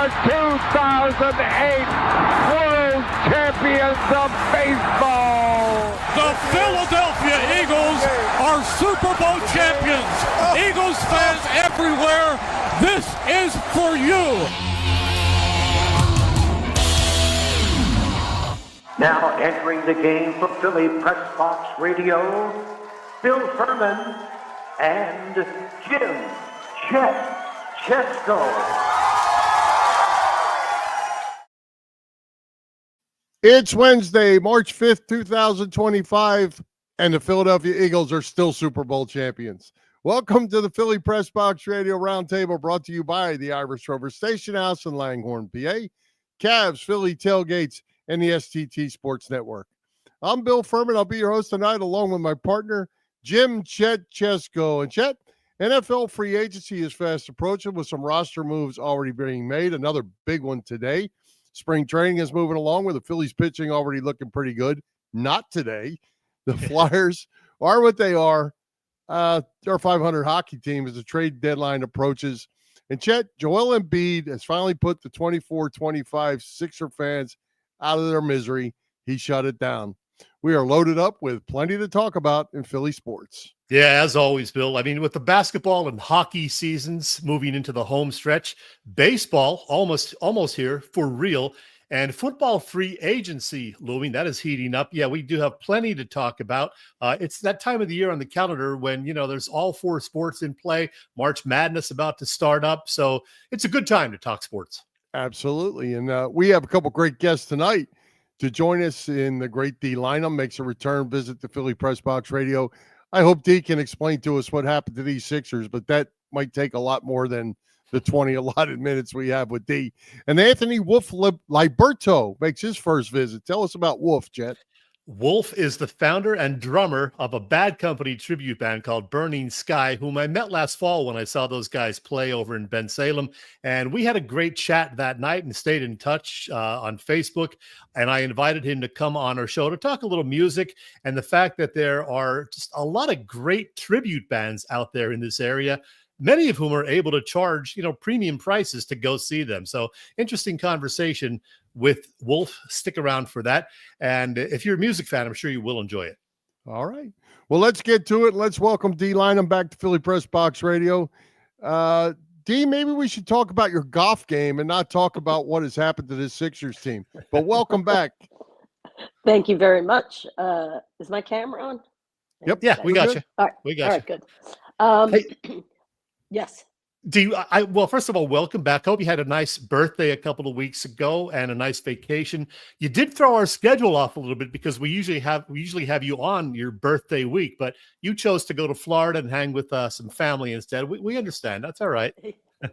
are 2008 World Champions of Baseball. The Philadelphia Eagles are Super Bowl champions. Eagles fans everywhere, this is for you. Now entering the game for Philly Press Box Radio, Bill Furman and Jim Chet Chesko. It's Wednesday, March 5th, 2025, and the Philadelphia Eagles are still Super Bowl champions. Welcome to the Philly Press Box Radio Roundtable, brought to you by the Irish Rover Station House in Langhorne, PA, Cavs, Philly Tailgates, and the STT Sports Network. I'm Bill Furman. I'll be your host tonight, along with my partner, Jim Chet Chesko. And Chet, NFL free agency is fast approaching with some roster moves already being made. Another big one today. Spring training is moving along with the Phillies pitching already looking pretty good. Not today. The Flyers are what they are. They're a 500 hockey team as the trade deadline approaches. And Chet, Joel Embiid has finally put the 24-25 Sixer fans out of their misery. He shut it down. We are loaded up with plenty to talk about in Philly sports. Yeah, as always, Bill. I mean, with the basketball and hockey seasons moving into the home stretch, baseball almost here for real, and football free agency looming, that is heating up. Yeah, we do have plenty to talk about. It's that time of the year on the calendar when, there's all four sports in play. March Madness about to start up. So it's a good time to talk sports. Absolutely. And we have a couple great guests tonight to join us in the great Dei Lynam makes a return visit to Philly Press Box Radio. I hope Dei can explain to us what happened to these Sixers, but that might take a lot more than the 20 allotted minutes we have with Dei. And Anthony Liberto makes his first visit. Tell us about Wolf, Jet. Wolf is the founder and drummer of a Bad Company tribute band called Burning Sky, whom I met last fall when I saw those guys play over in Bensalem. And we had a great chat that night and stayed in touch on Facebook. And I invited him to come on our show to talk a little music and the fact that there are just a lot of great tribute bands out there in this area, many of whom are able to charge, premium prices to go see them. So interesting conversation with Wolf. Stick around for that. And if you're a music fan, I'm sure you will enjoy it. All right. Well, let's get to it. Let's welcome Dei Lynam back to Philly Press Box Radio. Dei, maybe we should talk about your golf game and not talk about what has happened to this Sixers team. But welcome back. Thank you very much. Is my camera on? Yep. Yeah, we got you. All right. We got you. All right, good. Hey, yes. Well, first of all, welcome back. Hope you had a nice birthday a couple of weeks ago and a nice vacation. You did throw our schedule off a little bit because we usually have you on your birthday week, but you chose to go to Florida and hang with some family instead. We understand. That's all right.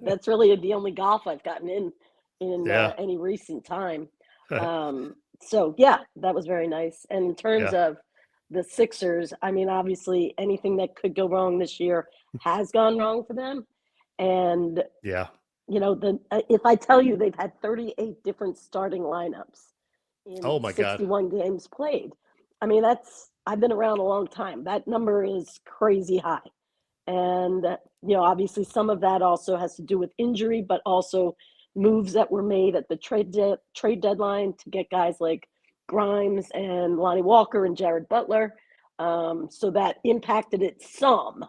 That's really the only golf I've gotten in any recent time. So yeah, that was very nice. And in terms of the Sixers, I mean, obviously anything that could go wrong this year has gone wrong for them. And if I tell you they've had 38 different starting lineups in 61 games played, I mean, I've been around a long time. That number is crazy high. And, obviously some of that also has to do with injury, but also moves that were made at the trade deadline to get guys like Grimes and Lonnie Walker and Jared Butler. So that impacted it some,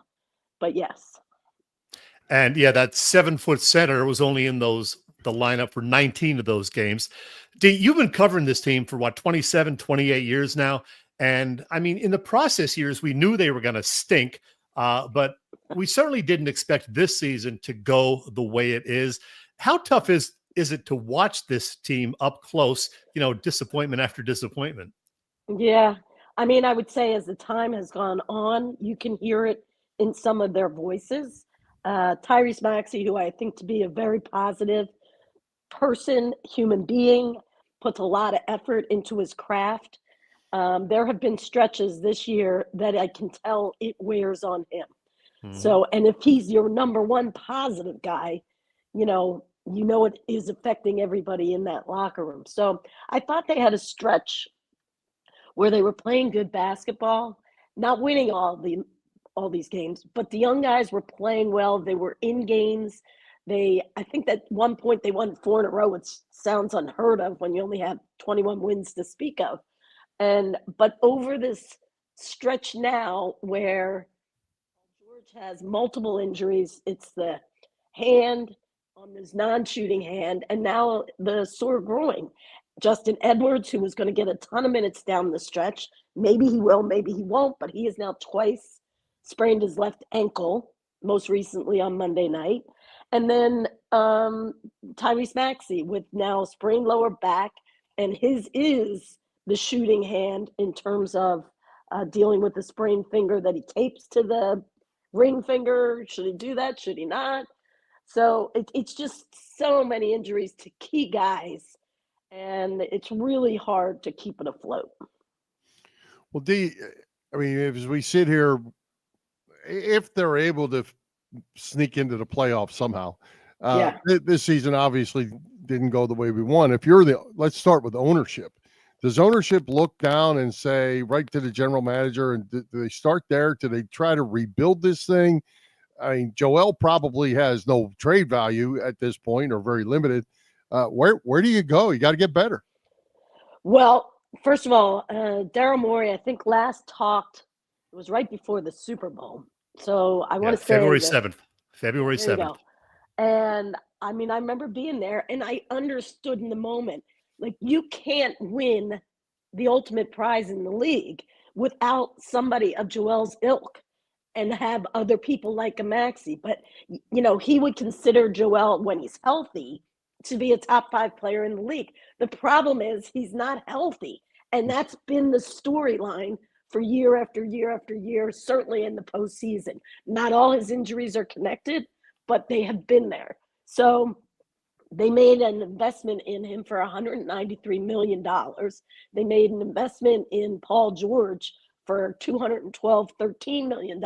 but yes. And that 7-foot center was only in the lineup for 19 of those games. Dei, you've been covering this team for 27, 28 years now. And I mean, in the process years, we knew they were going to stink, but we certainly didn't expect this season to go the way it is. How tough is it to watch this team up close, disappointment after disappointment? Yeah. I mean, I would say as the time has gone on, you can hear it in some of their voices. Tyrese Maxey, who I think to be a very positive person, human being, puts a lot of effort into his craft. There have been stretches this year that I can tell it wears on him. So, and if he's your number one positive guy, it is affecting everybody in that locker room. So I thought they had a stretch where they were playing good basketball, not winning all these games, but the young guys were playing well. They were in games I think at one point they won 4 in a row, which sounds unheard of when you only have 21 wins to speak of. But over this stretch now where George has multiple injuries, it's the hand on his non-shooting hand, and now the sore groin. Justin Edwards, who was going to get a ton of minutes down the stretch, maybe he will, maybe he won't, but he has now twice sprained his left ankle, most recently on Monday night. And then Tyrese Maxey with now sprained lower back, and his is the shooting hand in terms of dealing with the sprained finger that he tapes to the ring finger. Should he do that? Should he not? So it's just so many injuries to key guys, and it's really hard to keep it afloat. Well, Dee, I mean, as we sit here, if they're able to sneak into the playoffs somehow, this season obviously didn't go the way we want. If you're let's start with ownership. Does ownership look down and say right to the general manager, and do they start there? Do they try to rebuild this thing? I mean, Joel probably has no trade value at this point, or very limited. Where do you go? You got to get better. Well, first of all, Daryl Morey, I think last talked, it was right before the Super Bowl. So I want to say February 7th. February 7th. And I mean, I remember being there, and I understood in the moment, like, you can't win the ultimate prize in the league without somebody of Joel's ilk and have other people like a Maxey. But, you know, he would consider Joel, when he's healthy, to be a top 5 player in the league. The problem is he's not healthy. And that's been the storyline for year after year after year, certainly in the postseason. Not all his injuries are connected, but they have been there. So they made an investment in him for $193 million. They made an investment in Paul George for $13 million.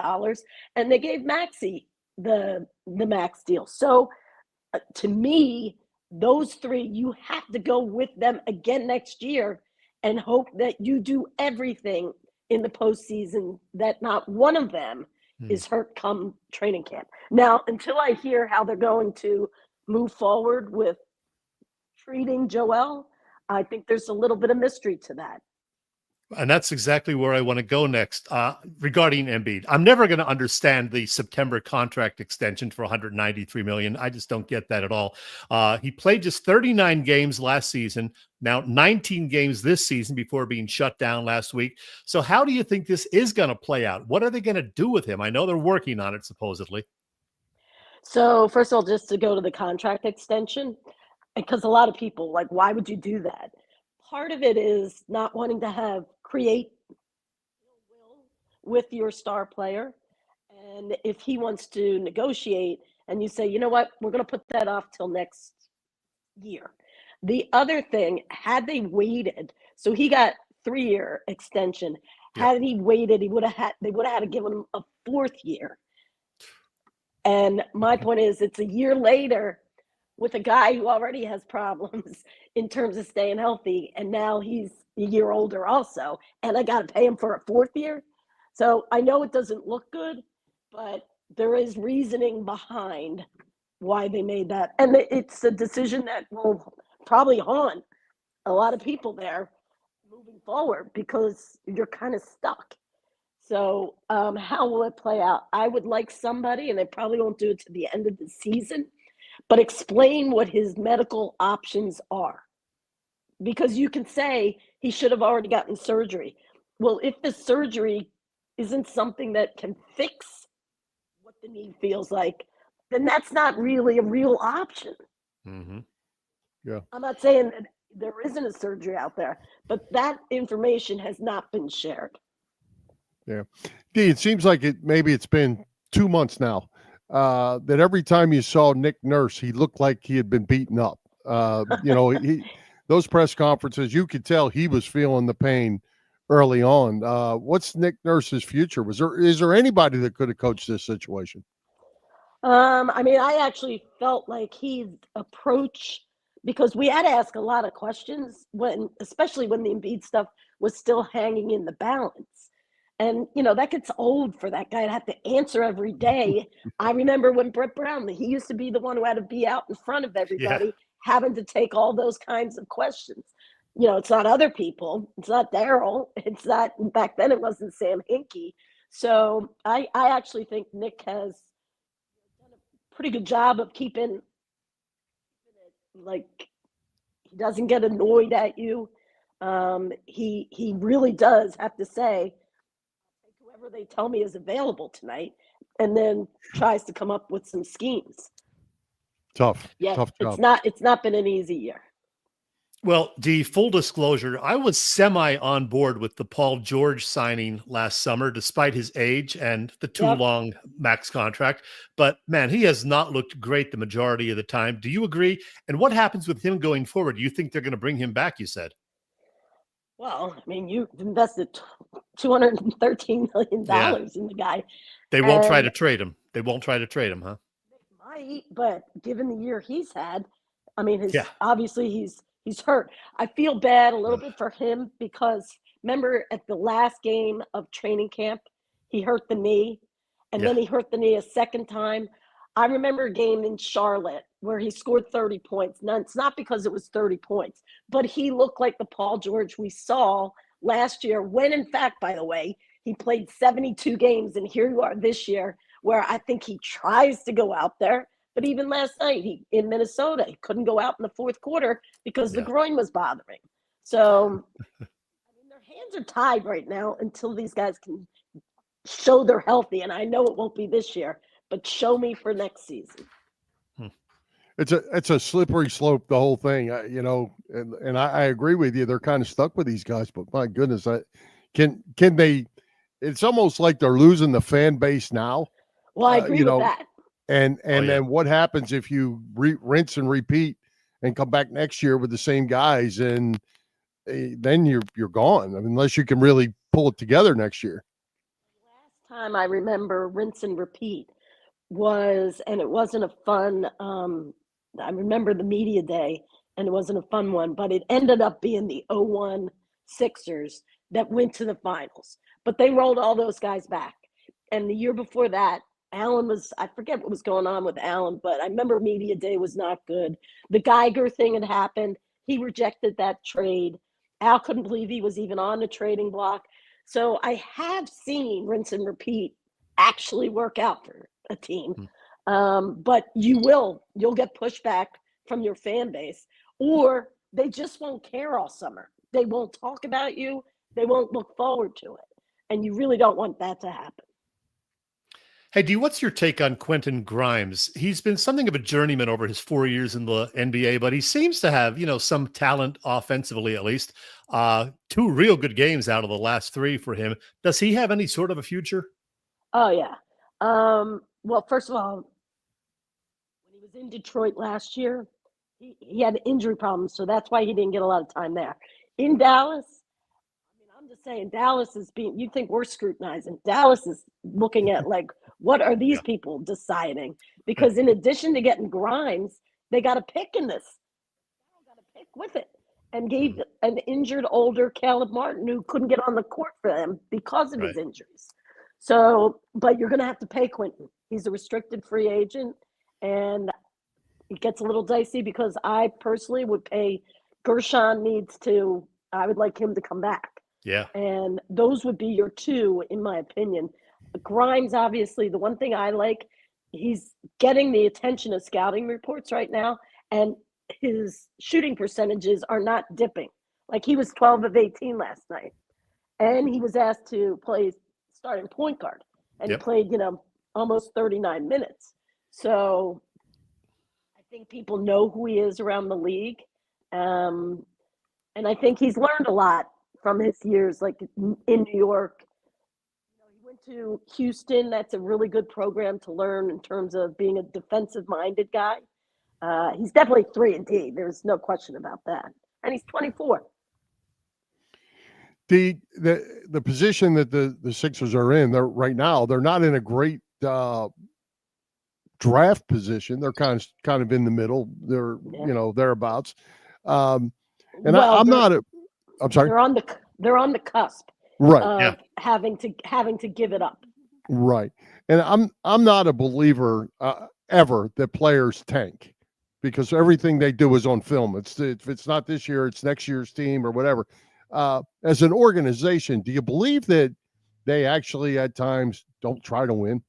And they gave Maxey the max deal. So to me, those 3, you have to go with them again next year and hope that you do everything in the postseason, that not one of them is hurt come training camp. Now, until I hear how they're going to move forward with treating Joel, I think there's a little bit of mystery to that. And that's exactly where I want to go next regarding Embiid. I'm never going to understand the September contract extension for $193 million. I just don't get that at all. He played just 39 games last season, now 19 games this season before being shut down last week. So how do you think this is going to play out? What are they going to do with him? I know they're working on it, supposedly. So first of all, just to go to the contract extension, because a lot of people, like, why would you do that? Part of it is not wanting to create with your star player. And if he wants to negotiate and you say, you know what, we're going to put that off till next year. The other thing, had they waited, so he got 3-year extension. Had he waited, they would have had to give him a 4th year. And my point is, it's a year later with a guy who already has problems in terms of staying healthy, and now he's a year older also, and I got to pay him for a 4th year. So I know it doesn't look good, but there is reasoning behind why they made that. And it's a decision that will probably haunt a lot of people there moving forward, because you're kind of stuck. So how will it play out? I would like somebody, and they probably won't do it to the end of the season, but explain what his medical options are. Because you can say he should have already gotten surgery. Well, if the surgery isn't something that can fix what the knee feels like, then that's not really a real option. Mm-hmm. Yeah. I'm not saying that there isn't a surgery out there, but that information has not been shared. Yeah. Dee, it seems like maybe it's been 2 months now that every time you saw Nick Nurse, he looked like he had been beaten up. Those press conferences, you could tell he was feeling the pain early on. What's Nick Nurse's future? Is there anybody that could have coached this situation? I mean, I actually felt like his approach, because we had to ask a lot of questions especially when the Embiid stuff was still hanging in the balance. And, that gets old for that guy to have to answer every day. I remember when Brett Brown, he used to be the one who had to be out in front of everybody, having to take all those kinds of questions. It's not other people. It's not Daryl. It's not, back then it wasn't Sam Hinkie. So I actually think Nick has done a pretty good job of keeping it, like, he doesn't get annoyed at you. He really does have to say, whoever they tell me is available tonight, and then tries to come up with some schemes. Tough job. It's not been an easy year. Well, the full disclosure, I was semi on board with the Paul George signing last summer, despite his age and the too long max contract. But man, he has not looked great the majority of the time. Do you agree? And what happens with him going forward? Do you think they're going to bring him back? You said. Well, I mean, you invested $213 million in the guy. They won't try to trade him. They won't try to trade him, huh? They might, but given the year he's had, I mean, obviously he's hurt. I feel bad a little bit for him because remember at the last game of training camp, he hurt the knee, and then he hurt the knee a second time. I remember a game in Charlotte where he scored 30 points. Now, it's not because it was 30 points, but he looked like the Paul George we saw last year when, in fact, by the way, he played 72 games, and here you are this year where I think he tries to go out there. But even last night, in Minnesota, he couldn't go out in the fourth quarter because the groin was bothering. So, I mean, their hands are tied right now until these guys can show they're healthy. And I know it won't be this year, but show me for next season. It's a slippery slope, the whole thing, and I agree with you. They're kind of stuck with these guys, but my goodness, can they? It's almost like they're losing the fan base now. Well, I agree with that. And then what happens if you rinse and repeat and come back next year with the same guys, and then you're gone. I mean, unless you can really pull it together next year. Last time I remember rinse and repeat and it wasn't a fun. I remember the media day, and it wasn't a fun one, but it ended up being the 0-1 Sixers that went to the finals. But they rolled all those guys back. And the year before that, I forget what was going on with Allen, but I remember media day was not good. The Geiger thing had happened. He rejected that trade. Al couldn't believe he was even on the trading block. So I have seen rinse and repeat actually work out for a team. But you'll get pushback from your fan base, or they just won't care all summer. They won't talk about you. They won't look forward to it. And you really don't want that to happen. Hey, D, what's your take on Quentin Grimes? He's been something of a journeyman over his 4 years in the NBA, but he seems to have, some talent offensively, at least. 2 real good games out of the last 3 for him. Does he have any sort of a future? Oh, yeah. Well, first of all, when he was in Detroit last year, he had injury problems, so that's why he didn't get a lot of time there. In Dallas, I'm just saying, Dallas is you think we're scrutinizing. Dallas is looking at, what are these people deciding? Because in addition to getting Grimes, they got a pick in this. They got a pick with it, and gave an injured older Caleb Martin who couldn't get on the court for them because of his injuries. So, but you're going to have to pay Quentin. He's a restricted free agent, and it gets a little dicey because I personally would pay. Gershon I would like him to come back. Yeah. And those would be your 2, in my opinion. Grimes, obviously, the one thing I like, he's getting the attention of scouting reports right now, and his shooting percentages are not dipping. Like, he was 12 of 18 last night, and he was asked to play starting point guard, and he played, almost 39 minutes. So I think people know who he is around the league. And I think he's learned a lot from his years, like in New York. He went to Houston. That's a really good program to learn in terms of being a defensive-minded guy. He's definitely 3-and-D. There's no question about that. And he's 24. The position that the Sixers are in, they're not in a great draft position. They're kind of in the middle. They're thereabouts. I'm sorry. They're on the cusp. Right. of having to give it up. Right. And I'm not a believer ever that players tank, because everything they do is on film. If it's not this year, it's next year's team or whatever. As an organization, do you believe that they actually at times don't try to win?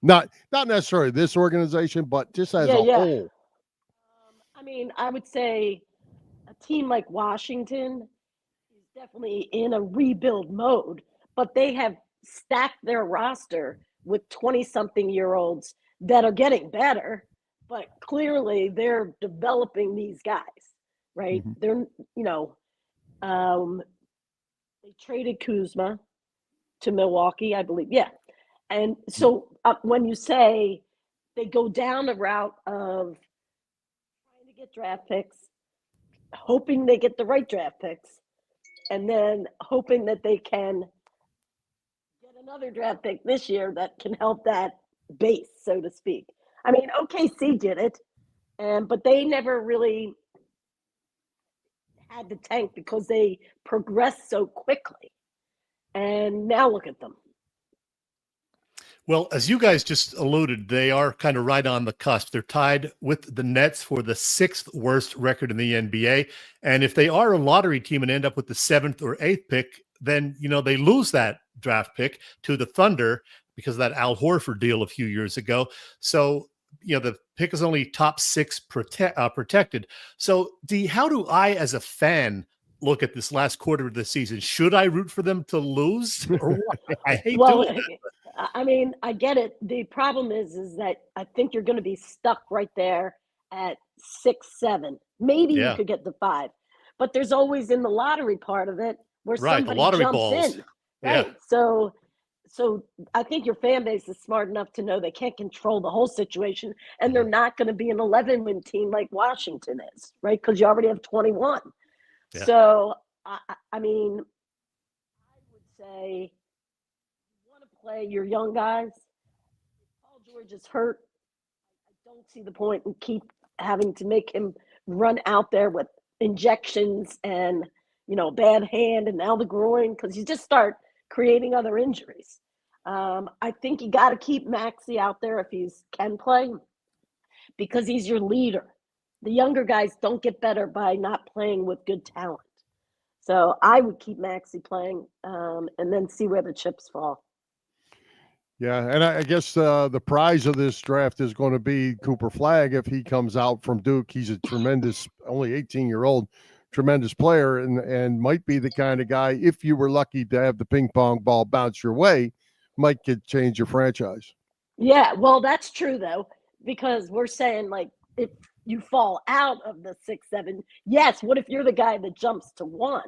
Not necessarily this organization, but just as a whole. I mean, I would say a team like Washington is definitely in a rebuild mode, but they have stacked their roster with 20-something-year-olds that are getting better, but clearly they're developing these guys, right? Mm-hmm. They're, they traded Kuzma to Milwaukee, I believe. Yeah. And so when you say they go down the route of trying to get draft picks, hoping they get the right draft picks, and then hoping that they can get another draft pick this year that can help that base, so to speak. I mean, OKC did it, but they never really had the tank because they progressed so quickly. And now look at them. Well, as you guys just alluded, they are kind of right on the cusp. They're tied with the Nets for the 6th worst record in the NBA. And if they are a lottery team and end up with the 7th or 8th pick, then, they lose that draft pick to the Thunder because of that Al Horford deal a few years ago. So, the pick is only top 6 protected. So, how do I, as a fan, look at this last quarter of the season? Should I root for them to lose, or what? I hate doing that. I mean, I get it. The problem is that I think you're going to be stuck right there at 6, 7. Maybe you could get to 5, but there's always in the lottery part of it where somebody jumps balls. in, right? Yeah. So I think your fan base is smart enough to know they can't control the whole situation, and they're not going to be an 11-win team like Washington is, right? Because you already have 21. Yeah. So I mean, I would say, play your young guys. Paul George is hurt. I don't see the point in keep having to make him run out there with injections and bad hand and now the groin, because you just start creating other injuries. I think you got to keep Maxey out there if he can play, because he's your leader. The younger guys don't get better by not playing with good talent. So I would keep Maxey playing and then see where the chips fall. Yeah, and I guess the prize of this draft is going to be Cooper Flagg if he comes out from Duke. He's a tremendous, only 18-year-old, tremendous player, and might be the kind of guy, if you were lucky to have the ping pong ball bounce your way, might change your franchise. Yeah, well, that's true, though, because we're saying, like, if you fall out of the 6, 7, yes, what if you're the guy that jumps to 1?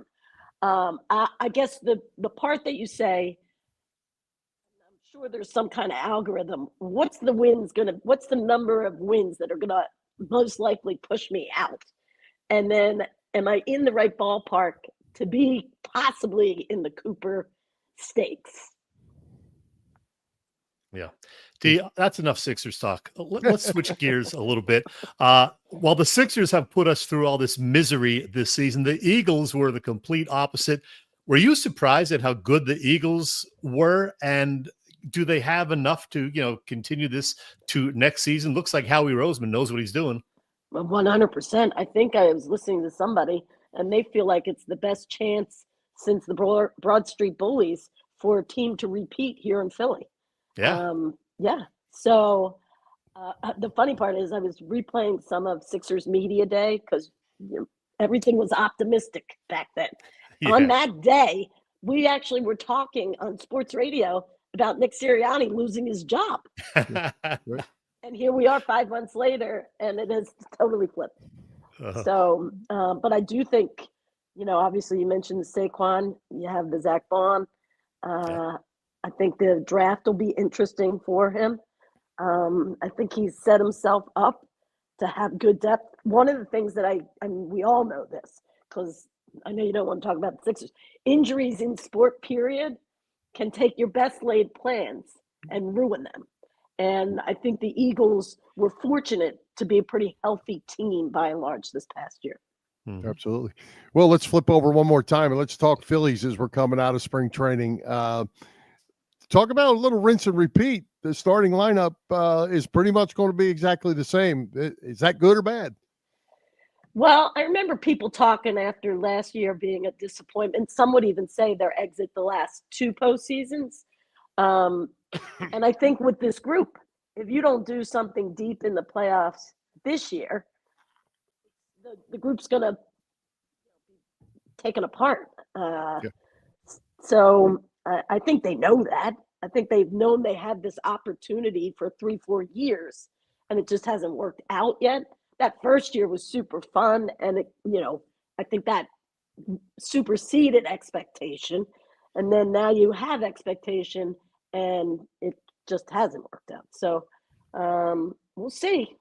I guess the part that you say, sure there's some kind of algorithm. What's the number of wins that are gonna most likely push me out? And then am I in the right ballpark to be possibly in the Cooper stakes? Yeah. That's enough Sixers talk. Let's switch gears a little bit. While the Sixers have put us through all this misery this season, the Eagles were the complete opposite. Were you surprised at how good the Eagles were? And do they have enough to, continue this to next season? Looks like Howie Roseman knows what he's doing. 100%. I think I was listening to somebody, and they feel like it's the best chance since the Broad Street Bullies for a team to repeat here in Philly. Yeah. Yeah. So the funny part is I was replaying some of Sixers Media Day because everything was optimistic back then. Yeah. On that day, we actually were talking on sports radio about Nick Sirianni losing his job. And here we are 5 months later, and it has totally flipped. So, but I do think, obviously you mentioned the Saquon, you have the Zach Bond. I think the draft will be interesting for him. I think he's set himself up to have good depth. One of the things that we all know this, because I know you don't want to talk about the Sixers. Injuries in sport, period, can take your best laid plans and ruin them. And I think the Eagles were fortunate to be a pretty healthy team by and large this past year. Absolutely. Well, let's flip over one more time and let's talk Phillies as we're coming out of spring training. Talk about a little rinse and repeat. The starting lineup is pretty much going to be exactly the same. Is that good or bad? Well, I remember people talking after last year being a disappointment. Some would even say their exit the last 2 postseasons. And I think with this group, if you don't do something deep in the playoffs this year, the group's going to be taken apart. So I think they know that. I think they've known they had this opportunity for 3-4 years, and it just hasn't worked out yet. That first year was super fun, and I think that superseded expectation. And then now you have expectation, and it just hasn't worked out. So we'll see.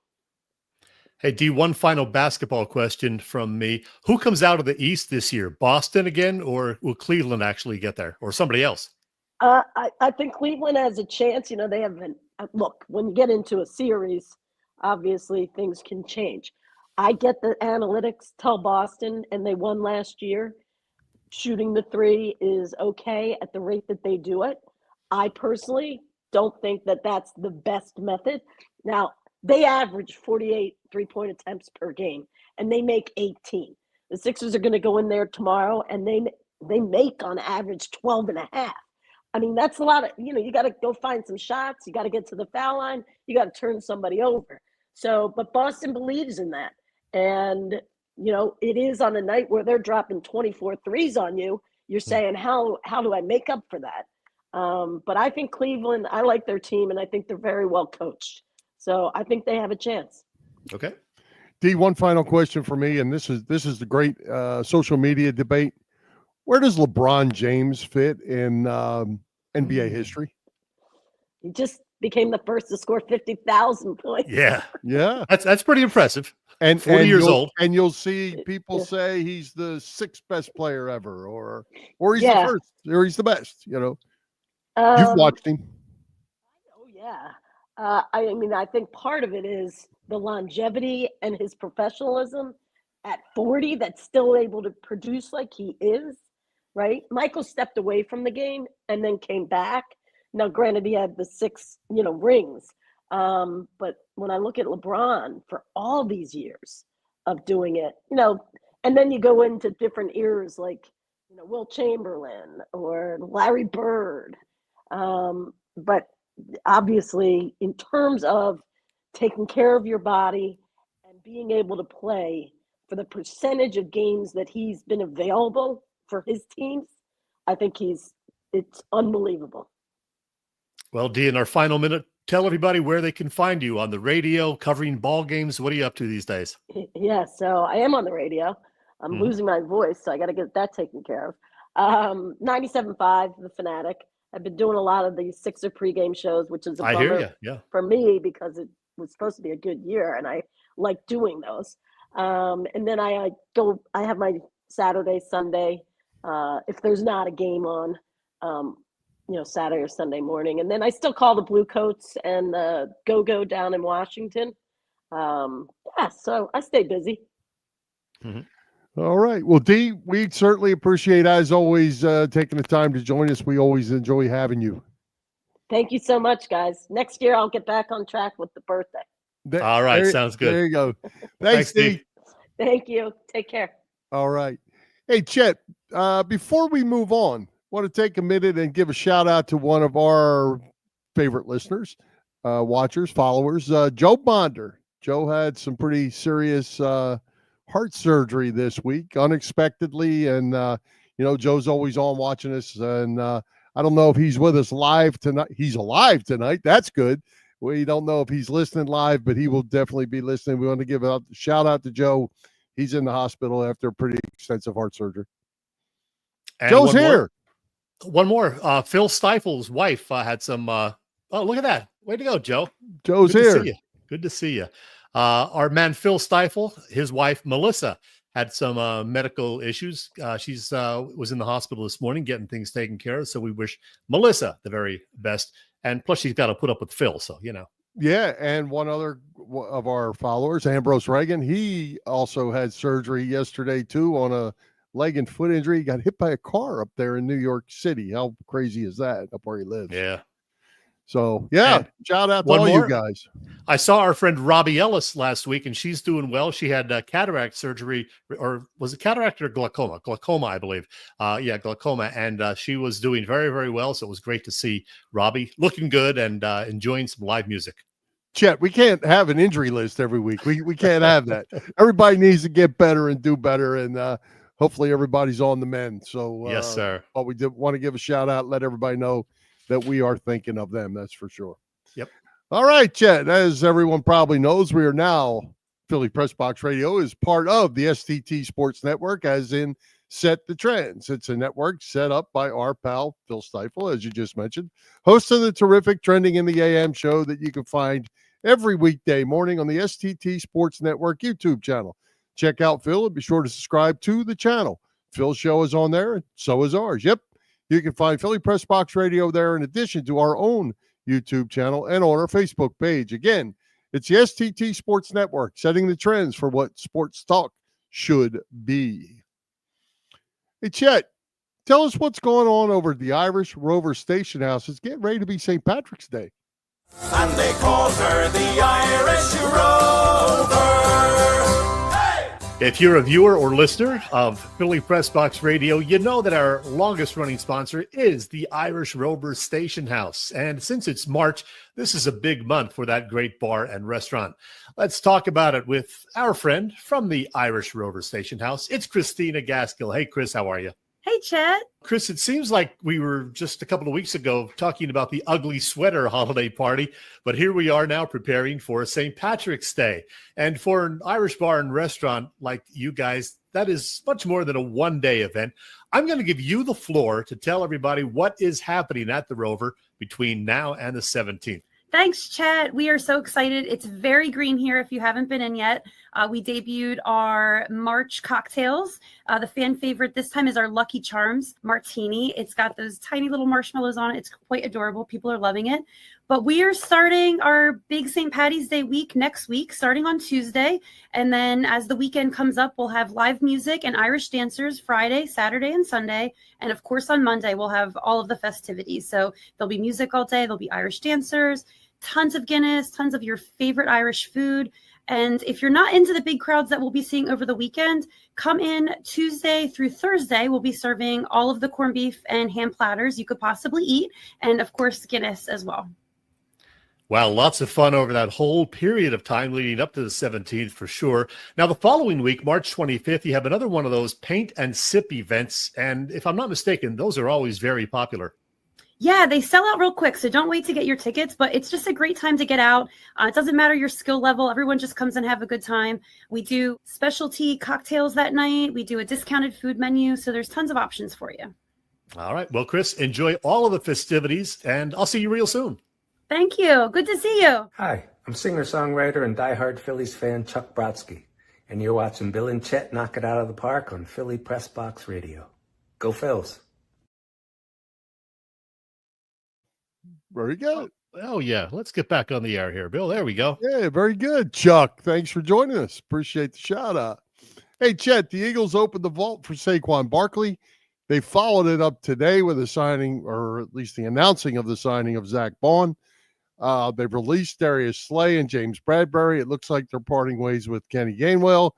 Hey, D, one final basketball question from me. Who comes out of the East this year? Boston again, or will Cleveland actually get there, or somebody else? I think Cleveland has a chance. They haven't. Look, when you get into a series, obviously things can change. I get the analytics tell Boston, and they won last year. Shooting the 3 is okay at the rate that they do it. I personally don't think that that's the best method. Now, they average 48 3-point attempts per game, and they make 18. The Sixers are going to go in there tomorrow, and they make on average 12 and a half. I mean, that's a lot of, you got to go find some shots. You got to get to the foul line. You got to turn somebody over. So, but Boston believes in that. And, it is on a night where they're dropping 24 threes on you. You're saying, how do I make up for that? But I think Cleveland, I like their team, and I think they're very well coached. So I think they have a chance. Okay. D, one final question for me, and this is the great social media debate. Where does LeBron James fit in NBA history? He just became the first to score 50,000 points. Yeah. That's pretty impressive. And 40 years old. And you'll see people say he's the 6th best player ever, or he's the first, or he's the best. You've watched him. Oh yeah. I think part of it is the longevity and his professionalism at 40 that's still able to produce like he is, right? Michael stepped away from the game and then came back. Now, granted, he had the 6, rings. But when I look at LeBron for all these years of doing it, and then you go into different eras like, Will Chamberlain or Larry Bird. But obviously, in terms of taking care of your body and being able to play for the percentage of games that he's been available for his teams, I think it's unbelievable. Well, D, in our final minute, tell everybody where they can find you on the radio, covering ball games. What are you up to these days? Yeah, so I am on the radio. I'm losing my voice, so I got to get that taken care of. 97.5, The Fanatic. I've been doing a lot of these Sixer pregame shows, which is a bummer for me because it was supposed to be a good year, and I like doing those. And then I have my Saturday, Sunday, if there's not a game on, Saturday or Sunday morning. And then I still call the Blue Coats and the Go-Go down in Washington. So I stay busy. All right. Well, D, we certainly appreciate, as always, taking the time to join us. We always enjoy having you. Thank you so much, guys. Next year, I'll get back on track with the birthday. All right. Sounds good. There you go. Thanks, D. Thank you. Take care. All right. Hey, Chet, before we move on, I want to take a minute and give a shout out to one of our favorite listeners, watchers, followers, Joe Bonder. Joe had some pretty serious heart surgery this week, unexpectedly. And, Joe's always on watching us. And I don't know if he's with us live tonight. He's alive tonight. That's good. We don't know if he's listening live, but he will definitely be listening. We want to give a shout out to Joe. He's in the hospital after a pretty extensive heart surgery. And Joe's here. One more. Phil Stifel's wife had some. Oh, look at that! Way to go, Joe. Joe's here. Good to see you. Our man Phil Stifel, his wife Melissa, had some medical issues. She's was in the hospital this morning getting things taken care of. So we wish Melissa the very best. And plus, she's got to put up with Phil. So Yeah, and one other of our followers, Ambrose Reagan, he also had surgery yesterday too on a leg and foot injury. He got hit by a car up there in New York City. How crazy is that up where he lives? Yeah. So, yeah, And shout out to all you guys. I saw our friend Robbie Ellis last week, and she's doing well. She had cataract surgery, or was it cataract or glaucoma? Glaucoma, I believe. Yeah, glaucoma. And she was doing very, very well. So it was great to see Robbie looking good and enjoying some live music. Chet, we can't have an injury list every week. We can't have that. Everybody needs to get better and do better, and hopefully everybody's on the mend. So, yes, sir. But we did want to give a shout out, let everybody know that we are thinking of them. That's for sure. Yep. All right, Chet, as everyone probably knows, we are now, Philly Press Box Radio is part of the STT Sports Network, as in Set the Trends. It's a network set up by our pal, Phil Stiefel, as you just mentioned, host of the terrific Trending in the AM show that you can find every weekday morning on the STT Sports Network YouTube channel. Check out Phil and be sure to subscribe to the channel. Phil's show is on there, and so is ours. Yep. You can find Philly Press Box Radio there in addition to our own YouTube channel and on our Facebook page. Again, it's the STT Sports Network, setting the trends for what sports talk should be. Hey, Chet, tell us what's going on over at the Irish Rover Station House. It's getting ready to be St. Patrick's Day. And they call her the Irish Rover. If you're a viewer or listener of Philly Press Box Radio, you know that our longest running sponsor is the Irish Rover Station House. And since it's March, this is a big month for that great bar and restaurant. Let's talk about it with our friend from the Irish Rover Station House. It's Christina Gaskill. Hey, Chris, how are you? Hey, Chet. Chris, it seems like we were just a couple of weeks ago talking about the ugly sweater holiday party, but here we are now preparing for St. Patrick's Day. And for an Irish bar and restaurant like you guys, that is much more than a one-day event. I'm going to give you the floor to tell everybody what is happening at the Rover between now and the 17th. Thanks, Chet. We are so excited. It's very green here if you haven't been in yet. We debuted our March cocktails. The fan favorite this time is our Lucky Charms Martini. It's got those tiny little marshmallows on it. It's quite adorable. People are loving it. But we are starting our big St. Patty's Day week next week, starting on Tuesday. And then as the weekend comes up, we'll have live music and Irish dancers Friday, Saturday, and Sunday. And of course, on Monday, we'll have all of the festivities. So there'll be music all day. There'll be Irish dancers, tons of Guinness, tons of your favorite Irish food. And if you're not into the big crowds that we'll be seeing over the weekend, come in Tuesday through Thursday. We'll be serving all of the corned beef and ham platters you could possibly eat. And of course, Guinness as well. Wow, lots of fun over that whole period of time leading up to the 17th for sure. Now, the following week, March 25th, you have another one of those paint and sip events. And if I'm not mistaken, those are always very popular. Yeah, they sell out real quick, so don't wait to get your tickets, but it's just a great time to get out. It doesn't matter your skill level. Everyone just comes and have a good time. We do specialty cocktails that night. We do a discounted food menu, so there's tons of options for you. All right. Well, Chris, enjoy all of the festivities, and I'll see you real soon. Thank you. Good to see you. Hi, I'm singer-songwriter and diehard Phillies fan Chuck Brodsky, and you're watching Bill and Chet knock it out of the park on Philly Press Box Radio. Go Phils. Very good. Oh, yeah. Let's get back on the air here, Bill. There we go. Yeah, very good, Chuck. Thanks for joining us. Appreciate the shout out. Hey, Chet, the Eagles opened the vault for Saquon Barkley. They followed it up today with a signing, or at least the announcing of the signing of Zach Bond. They've released Darius Slay and James Bradbury. It looks like they're parting ways with Kenny Gainwell.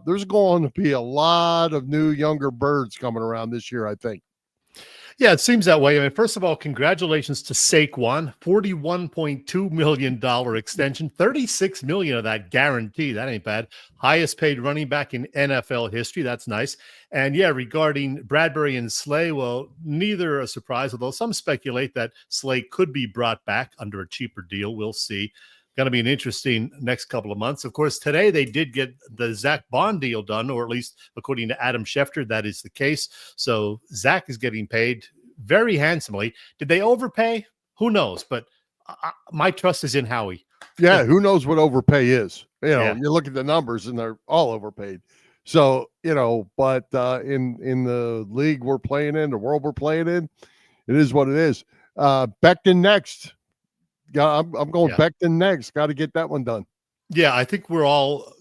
There's going to be a lot of new younger birds coming around this year, I think. Yeah, it seems that way. I mean, first of all, congratulations to Saquon, $41.2 million extension, $36 million of that guaranteed. That ain't bad. Highest paid running back in NFL history. That's nice. And yeah, regarding Bradbury and Slay, well, neither a surprise, although some speculate that Slay could be brought back under a cheaper deal. We'll see. Going to be an interesting next couple of months. Of course, today they did get the Zach Bond deal done, or at least according to Adam Schefter, that is the case. So Zach is getting paid very handsomely. Did they overpay? Who knows? But my trust is in Howie. Yeah, who knows what overpay is? You know, you look at the numbers and they're all overpaid. So, you know, but in the league we're playing in, the world we're playing in, it is what it is. Becton next. I'm going Becton next. Got to get that one done. Yeah, I think we're all,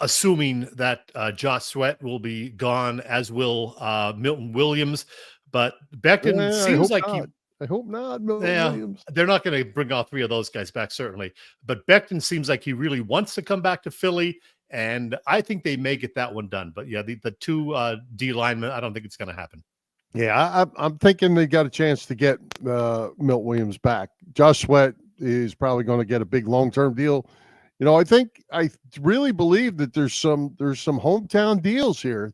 assuming that Josh Sweat will be gone, as will Milton Williams. But Becton seems like I hope not, Milton Williams. They're not going to bring all three of those guys back, certainly. But Becton seems like he really wants to come back to Philly, and I think they may get that one done. But yeah, the two D linemen, I don't think it's going to happen. Yeah, I'm thinking they got a chance to get Milton Williams back. Josh Sweat is probably going to get a big long-term deal. I really believe that there's some hometown deals here.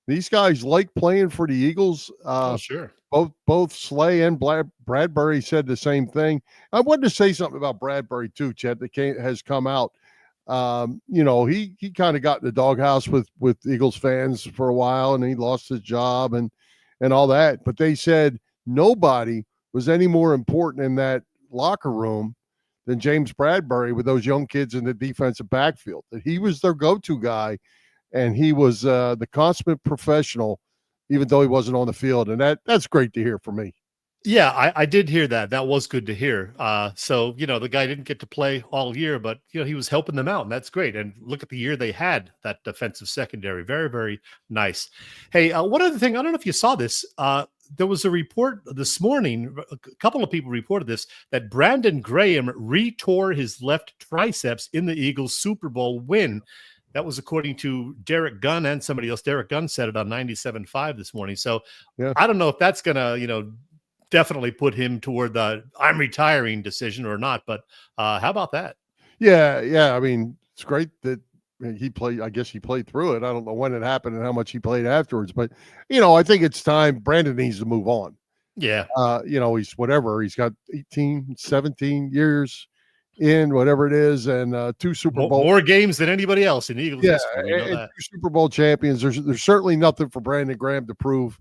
These guys like playing for the Eagles. Sure. Both Slay and Bradbury said the same thing. I wanted to say something about Bradbury too, Chet, that has come out. He kind of got in the doghouse with Eagles fans for a while, and he lost his job and all that. But they said nobody was any more important in that locker room than James Bradbury with those young kids in the defensive backfield. That he was their go-to guy, and he was the consummate professional, even though he wasn't on the field. And that's great to hear for me. Yeah, I did hear that. That was good to hear. So, the guy didn't get to play all year, but, he was helping them out, and that's great. And look at the year they had, that defensive secondary. Very, very nice. Hey, one other thing, I don't know if you saw this. There was a report this morning, a couple of people reported this, that Brandon Graham retore his left triceps in the Eagles Super Bowl win. That was according to Derek Gunn and somebody else. Derek Gunn said it on 97.5 this morning. So yeah. I don't know if that's going to, definitely put him toward the I'm retiring decision or not. But how about that? Yeah. I mean, it's great that he played. I guess he played through it. I don't know when it happened and how much he played afterwards. But, I think it's time. Brandon needs to move on. Yeah. He's whatever. He's got 18, 17 years in, whatever it is, and 2 Super Bowl. More games than anybody else in Eagles history. And 2 Super Bowl champions. There's certainly nothing for Brandon Graham to prove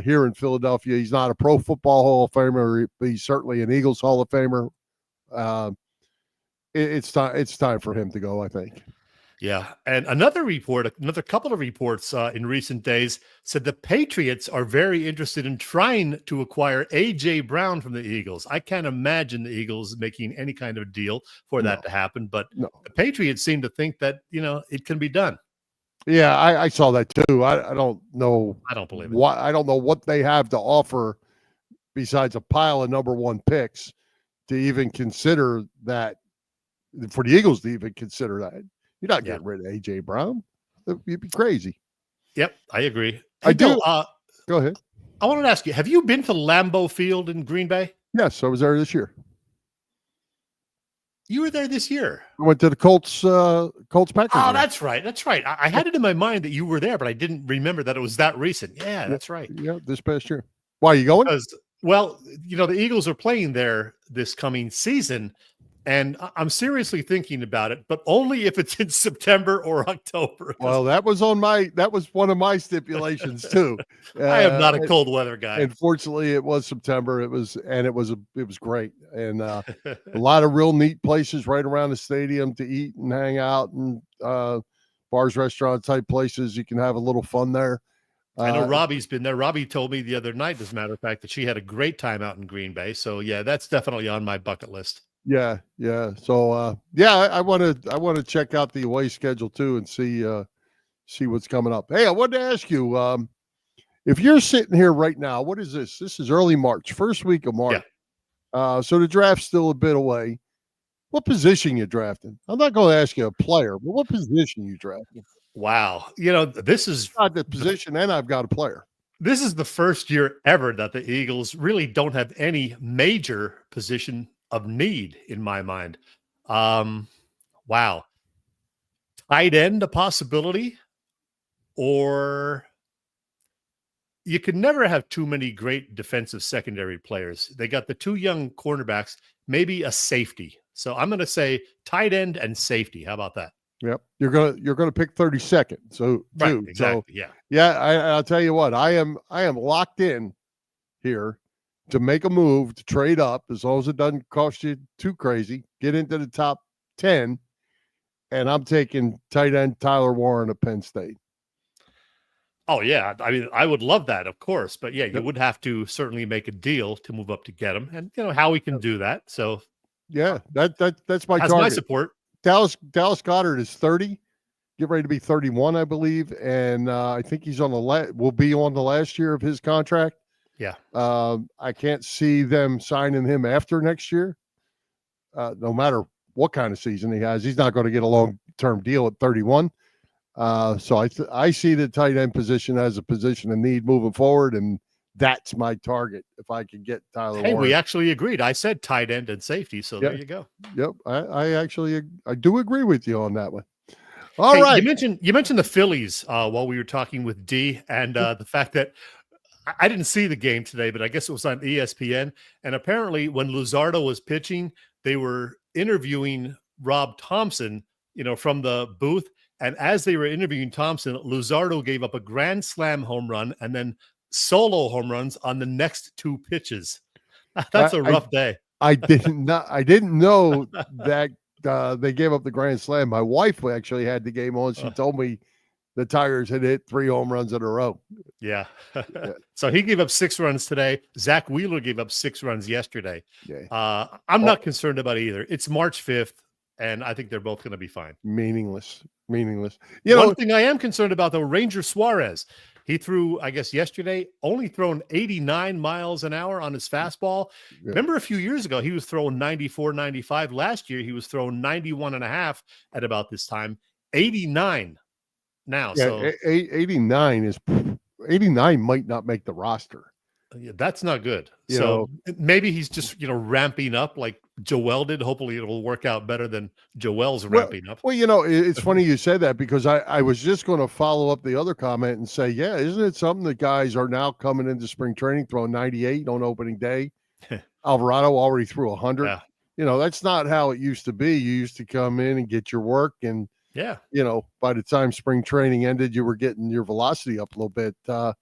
here in Philadelphia. He's not a Pro Football Hall of Famer, but he's certainly an Eagles Hall of Famer. It's time for him to go, I think. Yeah. And another couple of reports in recent days said the Patriots are very interested in trying to acquire A.J. Brown from the Eagles. I can't imagine the Eagles making any kind of deal for that to happen, but the Patriots seem to think that, it can be done. Yeah, I saw that too. I don't know. I don't believe it. I don't know what they have to offer besides a pile of number 1 picks to even consider that, for the Eagles to even consider that. You're not getting rid of A.J. Brown. You'd be crazy. Yep, I agree. I do. Go ahead. I wanted to ask you, have you been to Lambeau Field in Green Bay? Yes, I was there this year. You were there this year. I went to the Colts Packers. Oh, that's right. I had it in my mind that you were there, but I didn't remember that it was that recent. Yeah, that's right. Yeah, this past year. Why are you going? Because, the Eagles are playing there this coming season, and I'm seriously thinking about it, but only if it's in September or October. Well, that was one of my stipulations too. I am not a cold weather guy. Unfortunately, it was September. It was great, and a lot of real neat places right around the stadium to eat and hang out, and bars, restaurant type places. You can have a little fun there. I know Robbie's been there. Robbie told me the other night, as a matter of fact, that she had a great time out in Green Bay. So yeah, that's definitely on my bucket list. Yeah. So I want to check out the away schedule too and see what's coming up. Hey, I wanted to ask you, if you're sitting here right now, what is this? This is early March, first week of March. Yeah. So the draft's still a bit away. What position you drafting? I'm not going to ask you a player, but what position you drafting? Wow. This is not the position, and I've got a player. This is the first year ever that the Eagles really don't have any major position of need in my mind. Wow. Tight end, a possibility, or you can never have too many great defensive secondary players. They got the 2 young cornerbacks, maybe a safety. So I'm going to say tight end and safety. How about that? Yep. You're going to pick 32nd. So right, exactly. So, I'll tell you what, I am locked in here to make a move, to trade up, as long as it doesn't cost you too crazy, get into the top 10, and I'm taking tight end Tyler Warren of Penn State. Oh, yeah. I mean, I would love that, of course. But yeah, you Yep. would have to certainly make a deal to move up to get him. And, Howie can do that. So, Yeah, that's my has my target. support. Dallas Goedert is 30, get ready to be 31, I believe, and I think he's on will be on the last year of his contract. Yeah. I can't see them signing him after next year. No matter what kind of season he has, he's not going to get a long-term deal at 31. So I see the tight end position as a position of need moving forward, and that's my target if I can get Tyler Hey, Warren. we actually agreed. I said tight end and safety, so there you go. Yep, I do agree with you on that one. All right. You mentioned the Phillies while we were talking with D, and the fact that I didn't see the game today, but I guess it was on ESPN. And apparently, when Luzardo was pitching, they were interviewing Rob Thompson, from the booth. And as they were interviewing Thompson, Luzardo gave up a grand slam home run and then solo home runs on the next two pitches. That's a rough day. I didn't know that they gave up the grand slam. My wife actually had the game on. She told me the Tigers had hit 3 home runs in a row. Yeah. So he gave up 6 runs today. Zach Wheeler gave up 6 runs yesterday. Yeah. I'm not concerned about either. It's March 5th, and I think they're both going to be fine. Meaningless. One thing I am concerned about, though, Ranger Suarez. He threw, I guess, yesterday, only thrown 89 miles an hour on his fastball. Yeah. Remember a few years ago, he was throwing 94, 95. Last year, he was throwing 91 and a half at about this time. 89 now. Yeah, so 89 might not make the roster. Yeah, that's not good. So maybe he's just, ramping up like Joel did. Hopefully it'll work out better than Joel's ramping up. Well, it's funny you said that because I was just going to follow up the other comment and say, yeah, isn't it something that guys are now coming into spring training throwing 98 on opening day? Alvarado already threw 100. Yeah. That's not how it used to be. You used to come in and get your work, and by the time spring training ended, you were getting your velocity up a little bit. But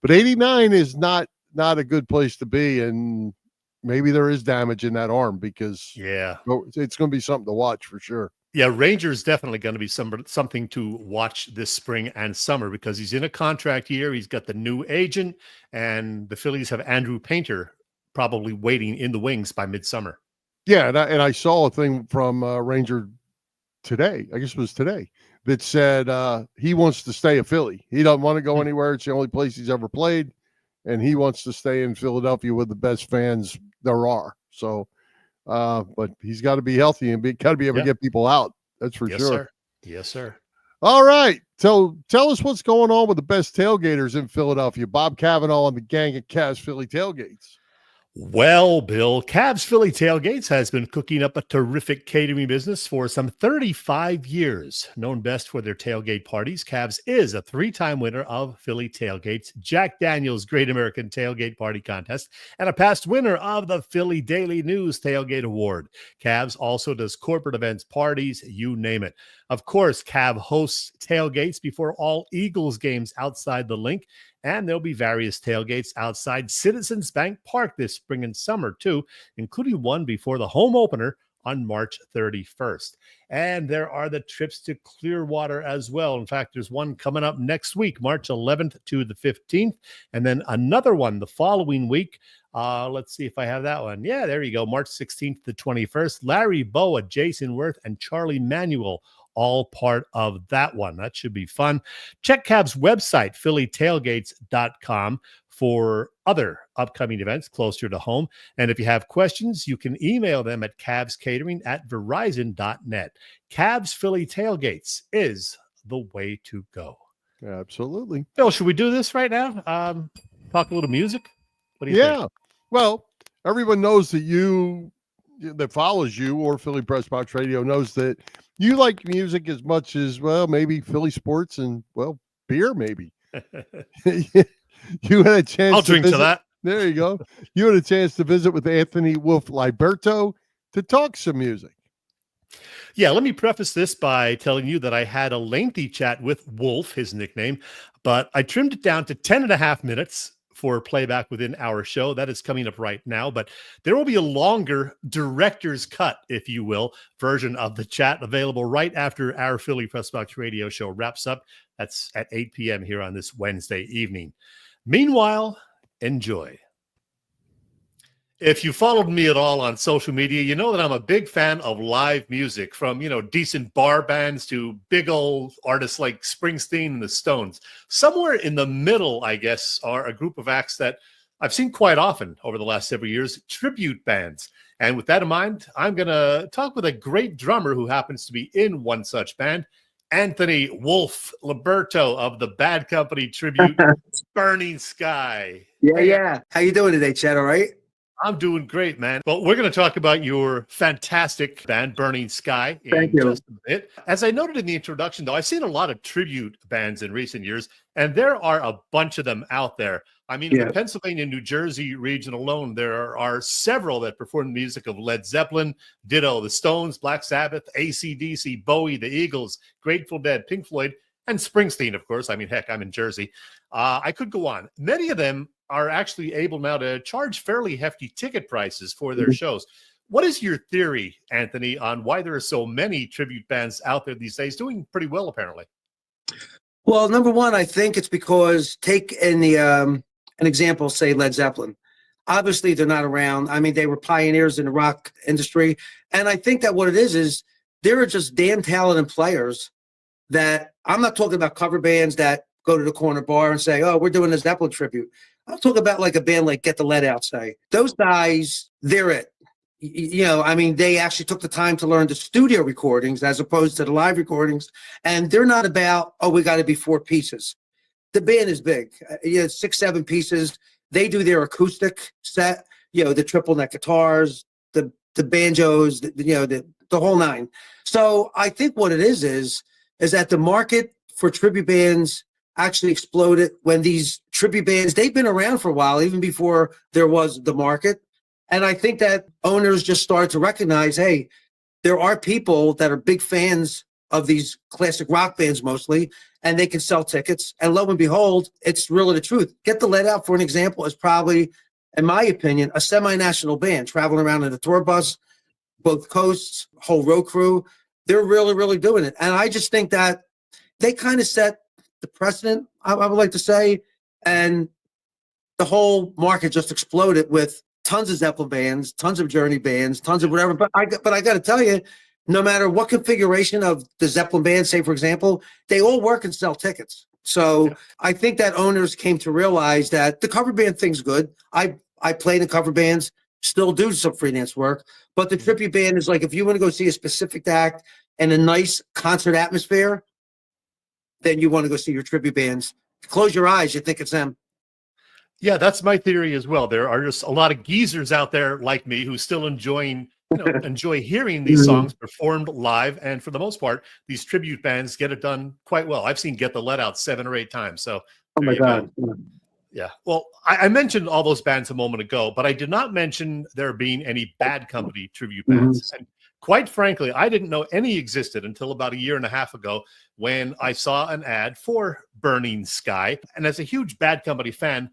89 is not a good place to be, and maybe there is damage in that arm because it's going to be something to watch for sure. Yeah, Ranger's definitely going to be something to watch this spring and summer because he's in a contract year. He's got the new agent, and the Phillies have Andrew Painter probably waiting in the wings by midsummer. Yeah, and I saw a thing from Ranger today, I guess it was today, that said he wants to stay a Philly. He doesn't want to go anywhere. It's the only place he's ever played, and he wants to stay in Philadelphia with the best fans there are. So, but he's got to be healthy and got to be able to get people out. That's for sure. Sir. Yes, sir. All right. So tell us what's going on with the best tailgaters in Philadelphia. Bob Cavanaugh and the gang at Cavs Philly Tailgates. Well, Bill, Cavs Philly Tailgates has been cooking up a terrific catering business for some 35 years. Known best for their tailgate parties, Cavs is a 3-time winner of Philly Tailgates, Jack Daniel's Great American Tailgate Party Contest, and a past winner of the Philly Daily News Tailgate Award. Cavs also does corporate events, parties, you name it. Of course, Cav hosts tailgates before all Eagles games outside the link, and there'll be various tailgates outside Citizens Bank Park this spring and summer, too, including one before the home opener on March 31st. And there are the trips to Clearwater as well. In fact, there's one coming up next week, March 11th to the 15th, and then another one the following week. Let's see if I have that one. Yeah, there you go, March 16th to 21st. Larry Boa, Jason Worth, and Charlie Manuel, all part of that one. That should be fun. Check Cavs' website, phillytailgates.com, for other upcoming events closer to home. And if you have questions, you can email them at cavscatering@verizon.net. Cavs Philly Tailgates is the way to go. Absolutely. Bill, should we do this right now? Talk a little music? What do you think? Well, everyone knows that follows you or Philly Press Box Radio knows that you like music as much as, well, maybe Philly sports and, well, beer maybe. You had a chance I'll drink to that. There you go. You had a chance to visit with Anthony Liberto to talk some music. Yeah, let me preface this by telling you that I had a lengthy chat with Wolf, his nickname, but I trimmed it down to 10 and a half minutes for playback within our show. That is coming up right now, but there will be a longer director's cut, if you will, version of the chat available right after our Philly Press Box Radio show wraps up. That's at 8 p.m. here on this Wednesday evening. Meanwhile, enjoy. If you followed me at all on social media, you know that I'm a big fan of live music, from, decent bar bands to big old artists like Springsteen and the Stones. Somewhere in the middle, I guess, are a group of acts that I've seen quite often over the last several years, tribute bands. And with that in mind, I'm going to talk with a great drummer who happens to be in one such band, Anthony "Wolf" Liberto of the Bad Company tribute, Burning Sky. Yeah. How you doing today, Chet? All right? I'm doing great, man. Well, we're going to talk about your fantastic band, Burning Sky, Thank in you. just a bit. As I noted in the introduction, though, I've seen a lot of tribute bands in recent years, and there are a bunch of them out there. I mean, in the Pennsylvania, New Jersey region alone, there are several that perform the music of Led Zeppelin, ditto the Stones, Black Sabbath, AC/DC, Bowie, the Eagles, Grateful Dead, Pink Floyd, and Springsteen, of course. I mean, heck, I'm in Jersey. I could go on. Many of them are actually able now to charge fairly hefty ticket prices for their shows. What is your theory, Anthony, on why there are so many tribute bands out there these days doing pretty well, apparently? Well, number one, I think it's because, take in the an example, say Led Zeppelin. Obviously, they're not around. I mean, they were pioneers in the rock industry. And I think that what it is there are just damn talented players that, I'm not talking about cover bands that go to the corner bar and say, oh, we're doing a Zeppelin tribute. I'm talking about like a band like Get the Lead Out say. Those guys, they're it. I mean, they actually took the time to learn the studio recordings as opposed to the live recordings. And they're not about, oh, we got to be 4 pieces. The band is big. 6, 7 pieces. They do their acoustic set, the triple neck guitars, the banjos, the whole 9. So I think what it is that the market for tribute bands actually exploded when these tribute bands, they've been around for a while, even before there was the market. And I think that owners just started to recognize, hey, there are people that are big fans of these classic rock bands mostly, and they can sell tickets. And lo and behold, it's really the truth. Get the Lead Out, for an example, is probably, in my opinion, a semi-national band traveling around in a tour bus, both coasts, whole road crew. They're really, really doing it. And I just think that they kind of set the precedent, I would like to say, and the whole market just exploded with tons of Zeppelin bands, tons of Journey bands, tons of whatever. But I got to tell you, no matter what configuration of the Zeppelin band, say, for example, they all work and sell tickets. So I think that owners came to realize that the cover band thing's good. I play in cover bands, still do some freelance work, but the tribute band is like, if you want to go see a specific act and a nice concert atmosphere, then you want to go see your tribute bands. Close your eyes, you think it's them. Yeah, that's my theory as well. There are just a lot of geezers out there like me who still enjoy hearing these songs performed live. And for the most part, these tribute bands get it done quite well. I've seen Get the Lead Out 7 or 8 times. So oh my God. Yeah. Well, I mentioned all those bands a moment ago, but I did not mention there being any Bad Company tribute bands. And quite frankly, I didn't know any existed until about 1.5 years ago when I saw an ad for Burning Sky. And as a huge Bad Company fan,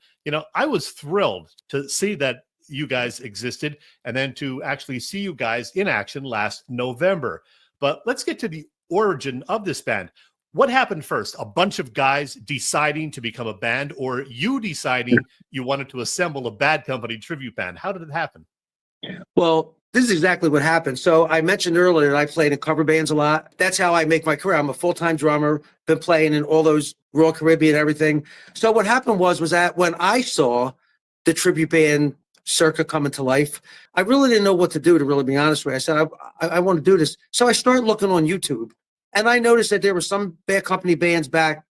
I was thrilled to see that you guys existed and then to actually see you guys in action last November. But let's get to the origin of this band. What happened first? A bunch of guys deciding to become a band, or you deciding you wanted to assemble a Bad Company tribute band? How did it happen? Well, this is exactly what happened. So I mentioned earlier that I played in cover bands a lot. That's how I make my career. I'm a full-time drummer, been playing in all those Royal Caribbean and everything. So what happened was that when I saw the tribute band circuit coming to life, I really didn't know what to do, to really be honest with you. I said, I want to do this. So I started looking on YouTube, and I noticed that there were some Bad Company bands back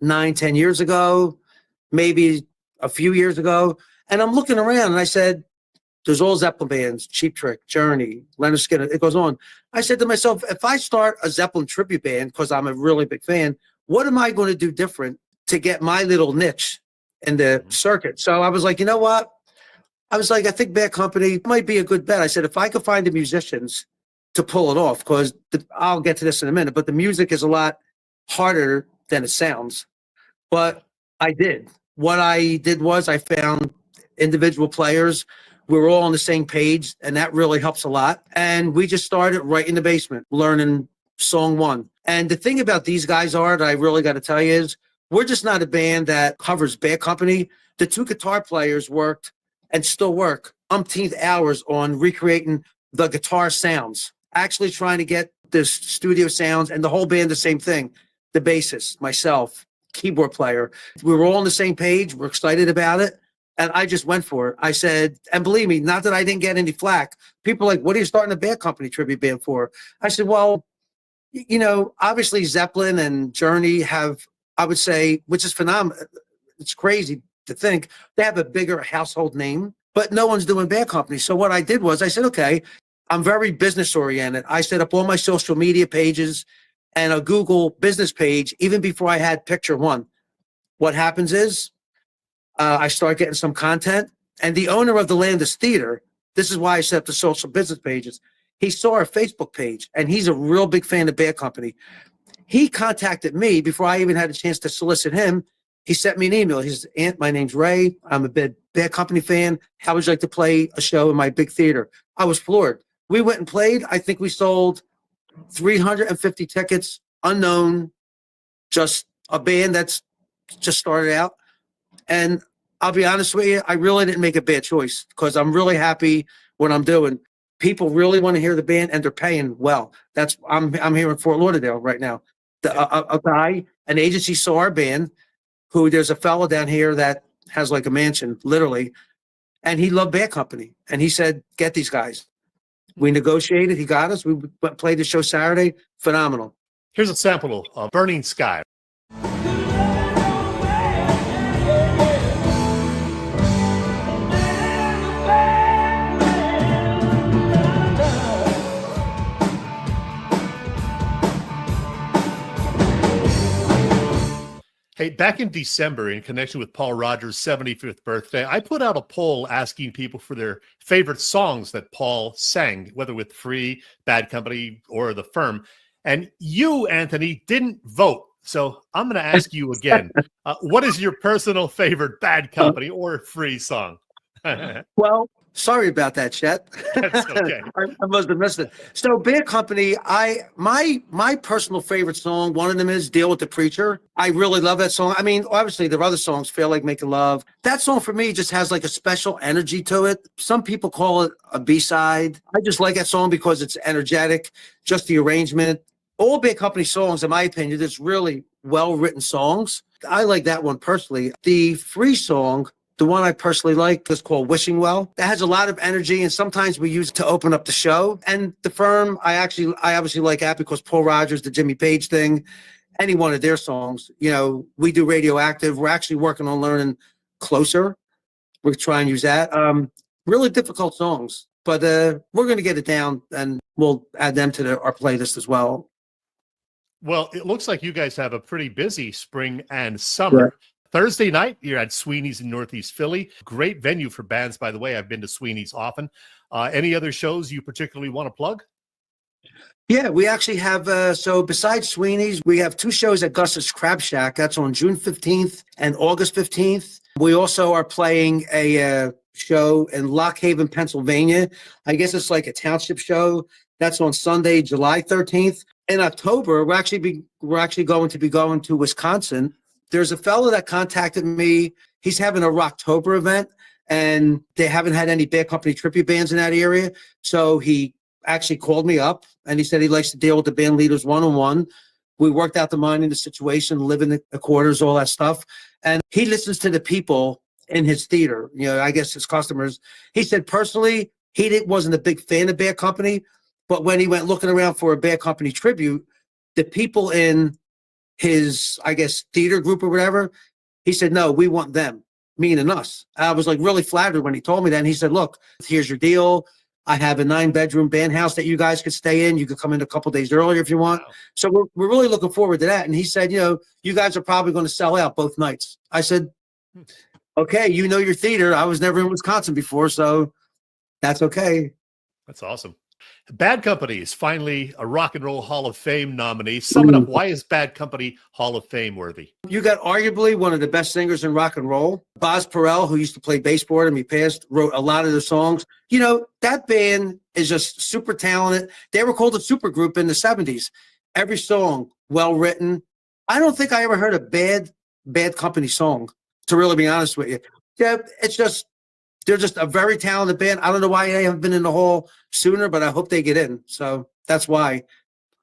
9-10 years ago, maybe a few years ago. And I'm looking around and I said, there's all Zeppelin bands, Cheap Trick, Journey, Leonard Skinner, it goes on. I said to myself, if I start a Zeppelin tribute band, because I'm a really big fan, what am I going to do different to get my little niche in the circuit? So I was like, you know what? I was like, I think Bad Company might be a good bet. I said, if I could find the musicians to pull it off, because I'll get to this in a minute, but the music is a lot harder than it sounds. But I did. What I did was I found individual players. We were all on the same page, and that really helps a lot. And we just started right in the basement, learning song 1. And the thing about these guys are that I really got to tell you is we're just not a band that covers Bad Company. The two guitar players worked and still work umpteenth hours on recreating the guitar sounds, actually trying to get the studio sounds, and the whole band the same thing. The bassist, myself, keyboard player, we were all on the same page. We're excited about it. And I just went for it. I said, and believe me, not that I didn't get any flack. People are like, what are you starting a Bad Company tribute band for? I said, well, you know, obviously Zeppelin and Journey have, I would say, which is phenomenal. It's crazy to think they have a bigger household name, but no one's doing Bad Company. So what I did was I said, okay, I'm very business oriented. I set up all my social media pages and a Google business page even before I had picture one. What happens is I start getting some content, and the owner of the Landis Theater, this is why I set up the social business pages. He saw our Facebook page, and he's a real big fan of Bad Company. He contacted me before I even had a chance to solicit him. He sent me an email. He says, Aunt, my name's Ray. I'm a big Bad Company fan. How would you like to play a show in my big theater? I was floored. We went and played. I think we sold 350 tickets, unknown, just a band that's just started out. And I'll be honest with you, I really didn't make a bad choice because I'm really happy what I'm doing. People really want to hear the band, and they're paying well. That's I'm here in Fort Lauderdale right now. A guy, an agency saw our band, who there's a fellow down here that has like a mansion, literally, and he loved Bad Company. And he said, get these guys. We negotiated. He got us. We played the show Saturday. Phenomenal. Here's a sample of Burning Sky. Hey, back in December, in connection with Paul Rogers' 75th birthday, I put out a poll asking people for their favorite songs that Paul sang, whether with Free, Bad Company, or The Firm. And you, Anthony, didn't vote. So I'm going to ask you again, what is your personal favorite Bad Company or Free song? Well, sorry about that, Chet. That's okay. I must have missed it. So Bad Company, my personal favorite song, one of them is Deal with the Preacher. I really love that song. I mean, obviously there are other songs, Feel Like Making Love. That song for me just has like a special energy to it. Some people call it a B-side. I just like that song because it's energetic, just the arrangement. All Bad Company songs, in my opinion, there's really well-written songs. I like that one personally. The Free song, the one I personally like, is called Wishing Well. That has a lot of energy, and sometimes we use it to open up the show. And The Firm, I obviously like that because Paul Rogers, the Jimmy Page thing, any one of their songs. You know, we do Radioactive. We're actually working on learning Closer. We're trying to use that. Really difficult songs, but we're going to get it down, and we'll add them to our playlist as well. Well, it looks like you guys have a pretty busy spring and summer. Yeah. Thursday night, you're at Sweeney's in Northeast Philly. Great venue for bands, by the way. I've been to Sweeney's often. Any other shows you particularly want to plug? Yeah, we actually have, so besides Sweeney's, we have two shows at Gus's Crab Shack. That's on June 15th and August 15th. We also are playing a show in Lock Haven, Pennsylvania. I guess it's like a township show. That's on Sunday, July 13th. In October, we're actually going to be going to Wisconsin. There's a fellow that contacted me. He's having a Rocktober event, and they haven't had any Bad Company tribute bands in that area. So he actually called me up, and he said he likes to deal with the band leaders one-on-one. We worked out the money, the situation, living the quarters, all that stuff. And he listens to the people in his theater, you know, I guess his customers. He said personally, he wasn't a big fan of Bad Company, but when he went looking around for a Bad Company tribute, the people in his, I guess, theater group or whatever, he said, no, we want them, meaning us. I was like really flattered when he told me that. And he said, look, here's your deal. I have a 9-bedroom band house that you guys could stay in. You could come in a couple days earlier if you want. Wow. So we're really looking forward to that. And he said, you know, you guys are probably going to sell out both nights. I said, okay, you know your theater. I was never in Wisconsin before, so that's okay. That's awesome. Bad Company is finally a Rock and Roll Hall of Fame nominee. Sum it up. Why is Bad Company Hall of Fame worthy? You got arguably one of the best singers in rock and roll. Boz Perrell, who used to play baseboard and he passed, wrote a lot of the songs. You know, that band is just super talented. They were called a super group in the 70s. Every song well written. I don't think I ever heard a bad company song, to really be honest with you. Yeah, they're just a very talented band. I don't know why they haven't been in the hall sooner, but I hope they get in. So that's why.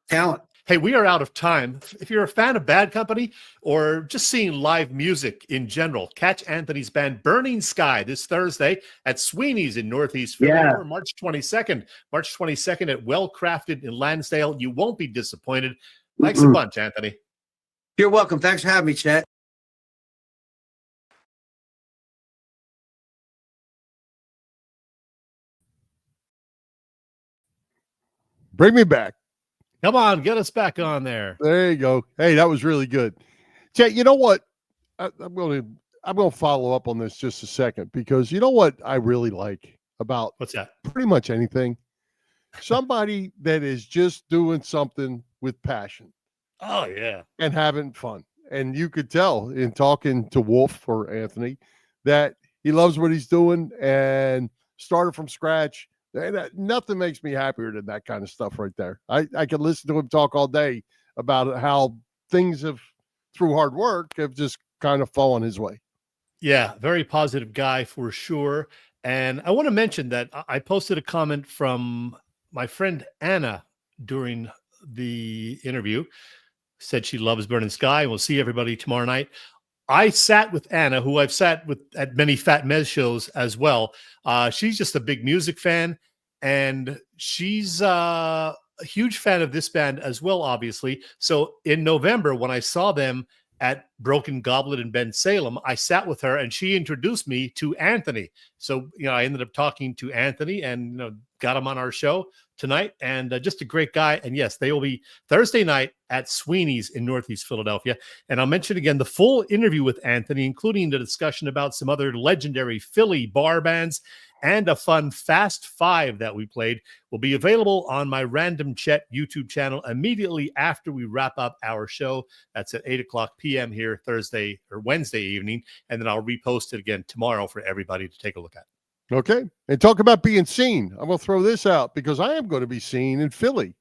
Talent. Hey, we are out of time. If you're a fan of Bad Company or just seeing live music in general, catch Anthony's band Burning Sky this Thursday at Sweeney's in Northeast Philly, or March 22nd. March 22nd at Well Crafted in Lansdale. You won't be disappointed. Thanks a bunch, Anthony. You're welcome. Thanks for having me, Chet. Bring me back. Come on, get us back on there. There you go. Hey, that was really good. Chet, you know what? I'm going to follow up on this just a second, because you know what I really like about what's that? Pretty much anything. Somebody that is just doing something with passion. Oh, yeah. And having fun. And you could tell in talking to Wolf or Anthony that he loves what he's doing and started from scratch. Nothing makes me happier than that kind of stuff right there. I could listen to him talk all day about how things have, through hard work, have just kind of fallen his way. Yeah, very positive guy for sure. And I want to mention that I posted a comment from my friend Anna during the interview. Said she loves Burning Sky, and we'll see everybody tomorrow night. I sat with Anna, who I've sat with at many Fat Mez shows as well. She's just a big music fan, and she's a huge fan of this band as well, obviously. So in November, when I saw them at Broken Goblet in Bensalem, I sat with her, and she introduced me to Anthony. So, I ended up talking to Anthony and, got him on our show tonight, and just a great guy. And yes, they will be Thursday night at Sweeney's in Northeast Philadelphia. And I'll mention again, the full interview with Anthony, including the discussion about some other legendary Philly bar bands and a fun Fast Five that we played, will be available on my Random Chet YouTube channel immediately after we wrap up our show. That's at 8:00 p.m. here Thursday or Wednesday evening. And then I'll repost it again tomorrow for everybody to take a look at. Okay. And talk about being seen. I'm going to throw this out because I am going to be seen in Philly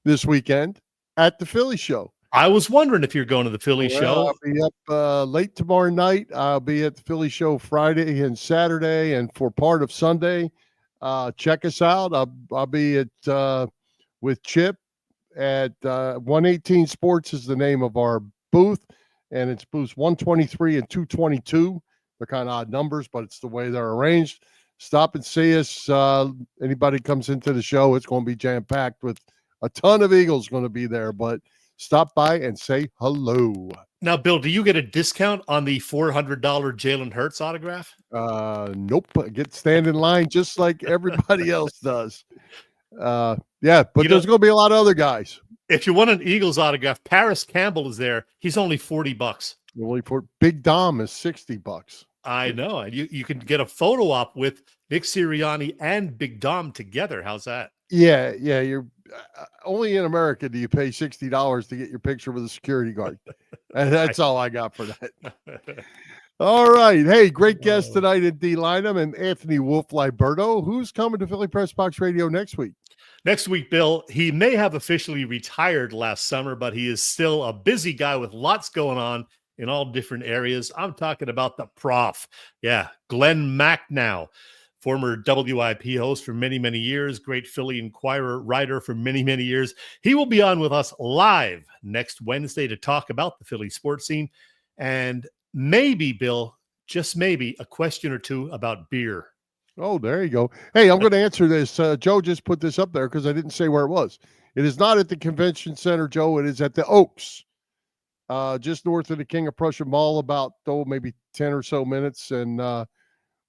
this weekend at the Philly show. I was wondering if you're going to the Philly show. I'll be up late tomorrow night. I'll be at the Philly show Friday and Saturday, and for part of Sunday. Check us out. I'll be at with Chip at 118 Sports is the name of our booth, and it's booths 123 and 222. They're kind of odd numbers, but it's the way they're arranged. Stop and see us. Anybody comes into the show, it's going to be jam-packed with a ton of Eagles going to be there, but stop by and say hello. Now, Bill, do you get a discount on the $400 Jalen Hurts autograph? Nope. Stand in line just like everybody else does. Yeah, but there's going to be a lot of other guys. If you want an Eagles autograph, Paris Campbell is there. He's only $40. Only for Big Dom is $60. I know. And you can get a photo op with Nick Sirianni and Big Dom together. How's that? Yeah. You're only in America do you pay $60 to get your picture with a security guard. And that's all I got for that. All right. Hey, great guest tonight at Dei Lynam and Anthony Wolf Liberto. Who's coming to Philly Press Box Radio next week? Next week, Bill, he may have officially retired last summer, but he is still a busy guy with lots going on in all different areas. I'm talking about the Prof. Yeah, Glenn Macnow, former WIP host for many, many years, great Philly Inquirer writer for many, many years. He will be on with us live next Wednesday to talk about the Philly sports scene and maybe, Bill, just maybe, a question or two about beer. Oh, there you go. Hey, I'm going to answer this. Joe just put this up there because I didn't say where it was. It is not at the convention center, Joe. It is at the Oaks. Just north of the King of Prussia Mall, about maybe 10 or so minutes. And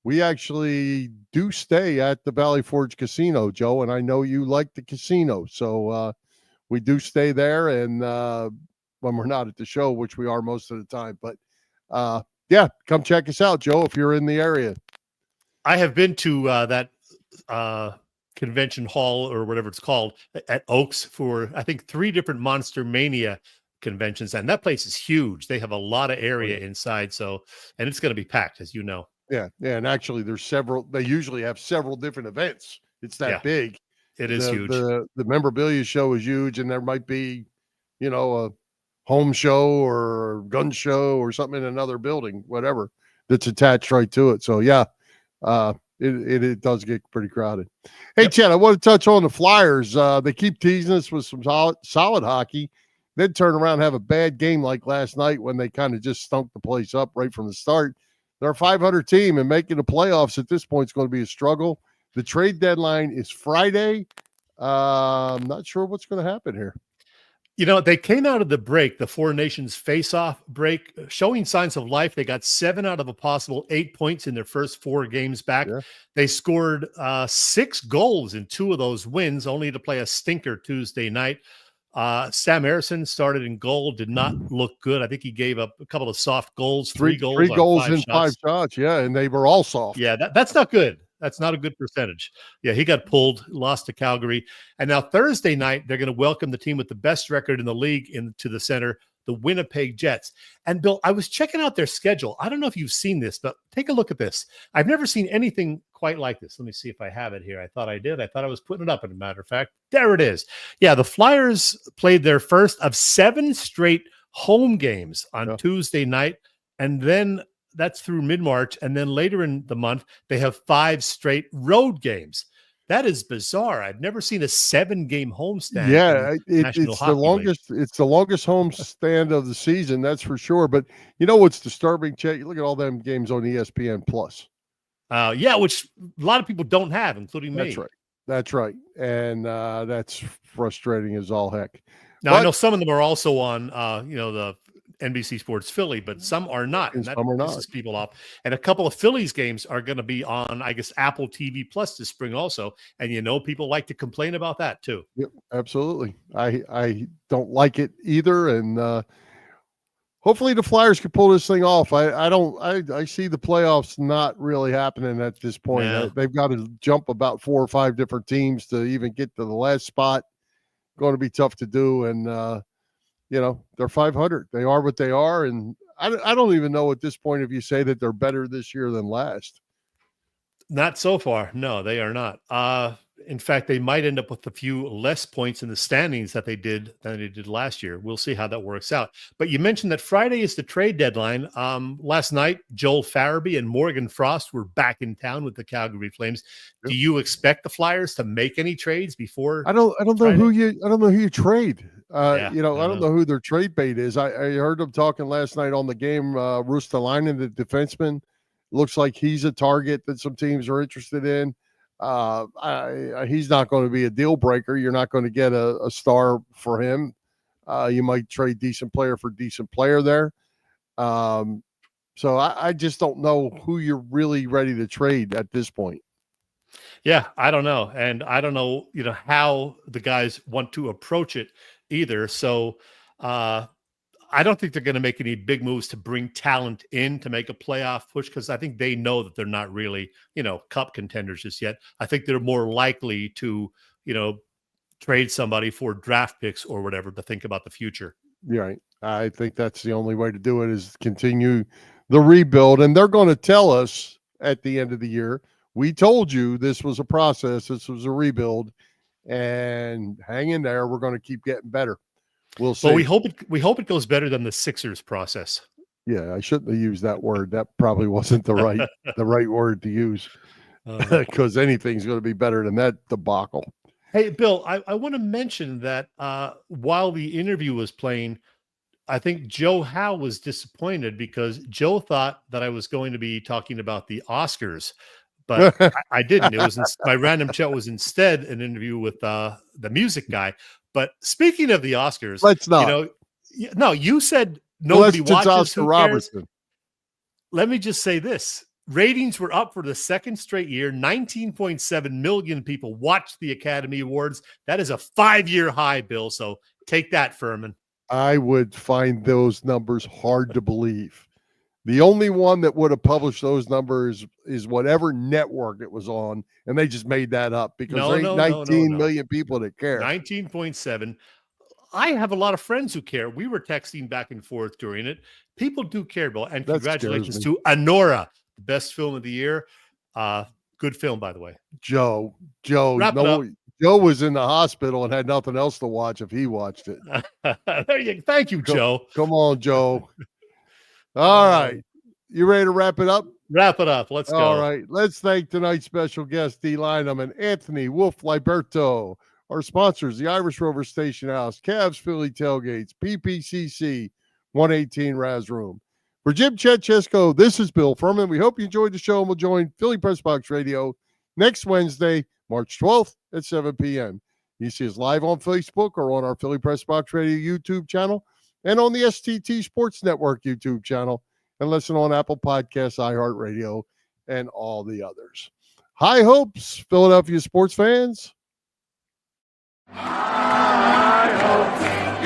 we actually do stay at the Valley Forge Casino, Joe, and I know you like the casino. So we do stay there, and when we're not at the show, which we are most of the time. But yeah, come check us out, Joe, if you're in the area. I have been to that convention hall or whatever it's called at Oaks for, I think, 3 different Monster Mania conventions, and that place is huge. They have a lot of area inside, so, and it's going to be packed, as you know. Yeah, and actually there's several. They usually have several different events. It's that big. It is huge. The memorabilia show is huge, and there might be a home show or gun show or something in another building, whatever, that's attached right to it. So yeah, it does get pretty crowded. Hey, Yep. Chet, I want to touch on the Flyers. They keep teasing us with some solid hockey, then turn around and have a bad game like last night when they kind of just stunk the place up right from the start. They're a 500 team, and making the playoffs at this point is going to be a struggle. The trade deadline is Friday. I'm not sure what's going to happen here. They came out of the break, the Four Nations face-off break, showing signs of life. They got 7 out of a possible 8 points in their first 4 games back. Yeah. They scored 6 goals in 2 of those wins, only to play a stinker Tuesday night. Sam Harrison started in goal, did not look good. I think he gave up a couple of soft goals, 3 goals. 3 goals in 5 shots. Yeah, and they were all soft. Yeah, that's not good. That's not a good percentage. Yeah, he got pulled, lost to Calgary. And now Thursday night, they're going to welcome the team with the best record in the league into the center, the Winnipeg Jets. And Bill, I was checking out their schedule. I don't know if you've seen this, but take a look at this. I've never seen anything quite like this. Let me see if I have it here. I thought I did. I thought I was putting it up, as a matter of fact. There it is. Yeah, the Flyers played their first of 7 straight home games on Tuesday night. And then that's through mid-March, and then later in the month, they have 5 straight road games. That is bizarre. I've never seen a 7-game homestand. Yeah, it's the longest. It's the longest homestand of the season, that's for sure. But you know what's disturbing, Chet? You look at all them games on ESPN Plus. Yeah, which a lot of people don't have, including me. That's right. That's right, and that's frustrating as all heck. Now I know some of them are also on, the NBC Sports Philly, but some are not, and that pisses people off. And a couple of Phillies games are going to be on, I guess, Apple TV Plus this spring also. And people like to complain about that too. Yep, absolutely. I don't like it either, and hopefully the Flyers can pull this thing off. I see the playoffs not really happening at this point. Yeah. They've got to jump about 4 or 5 different teams to even get to the last spot. Going to be tough to do, and they're 500. They are what they are. And I don't even know at this point if you say that they're better this year than last. Not so far. No, they are not. In fact, they might end up with a few less points in the standings than they did last year. We'll see how that works out. But you mentioned that Friday is the trade deadline. Last night, Joel Farabee and Morgan Frost were back in town with the Calgary Flames. Do you expect the Flyers to make any trades before? I don't know who you trade. I don't know who their trade bait is. I heard them talking last night on the game. Rustalainen, the defenseman, looks like he's a target that some teams are interested in. He's not going to be a deal breaker. You're not going to get a star for him. You might trade decent player for decent player there. So I just don't know who you're really ready to trade at this point. Yeah, I don't know. And I don't know, how the guys want to approach it either. So I don't think they're going to make any big moves to bring talent in to make a playoff push, because I think they know that they're not really, cup contenders just yet. I think they're more likely to, trade somebody for draft picks or whatever to think about the future. Right. I think that's the only way to do it, is continue the rebuild. And they're going to tell us at the end of the year, we told you this was a process, this was a rebuild, and hang in there. We're going to keep getting better. We'll see. Well, we hope it goes better than the Sixers process. Yeah, I shouldn't have used that word. That probably wasn't the right word to use, because anything's going to be better than that debacle. Hey, Bill, I want to mention that while the interview was playing, I think Joe Howe was disappointed because Joe thought that I was going to be talking about the Oscars, but I didn't. It was my random chat was instead an interview with the music guy. But speaking of the Oscars, let's not. No, you said nobody watches. Oscar Robertson. Let me just say this. Ratings were up for the second straight year. 19.7 million people watched the Academy Awards. That is a 5-year high, Bill. So take that, Furman. I would find those numbers hard to believe. The only one that would have published those numbers is whatever network it was on, and they just made that up because there ain't 19 million people that care. 19.7. I have a lot of friends who care. We were texting back and forth during it. People do care, Bill. And congratulations to Anora, the best film of the year. Good film, by the way. Joe, Joe was in the hospital and had nothing else to watch if he watched it. Thank you, Joe. Come on, Joe. All right. You ready to wrap it up? Wrap it up. Let's go. All right. Let's thank tonight's special guests, Dei Lynam and Anthony Liberto. Our sponsors, the Irish Rover Station House, Cavs Philly Tailgates, PPCC, 118 Raz Room. For Jim, Chet, Chesko, this is Bill Furman. We hope you enjoyed the show and will join Philly Press Box Radio next Wednesday, March 12th at 7 p.m. You see us live on Facebook or on our Philly Press Box Radio YouTube channel and on the STT Sports Network YouTube channel, and listen on Apple Podcasts, iHeartRadio, and all the others. High hopes, Philadelphia sports fans. High hopes.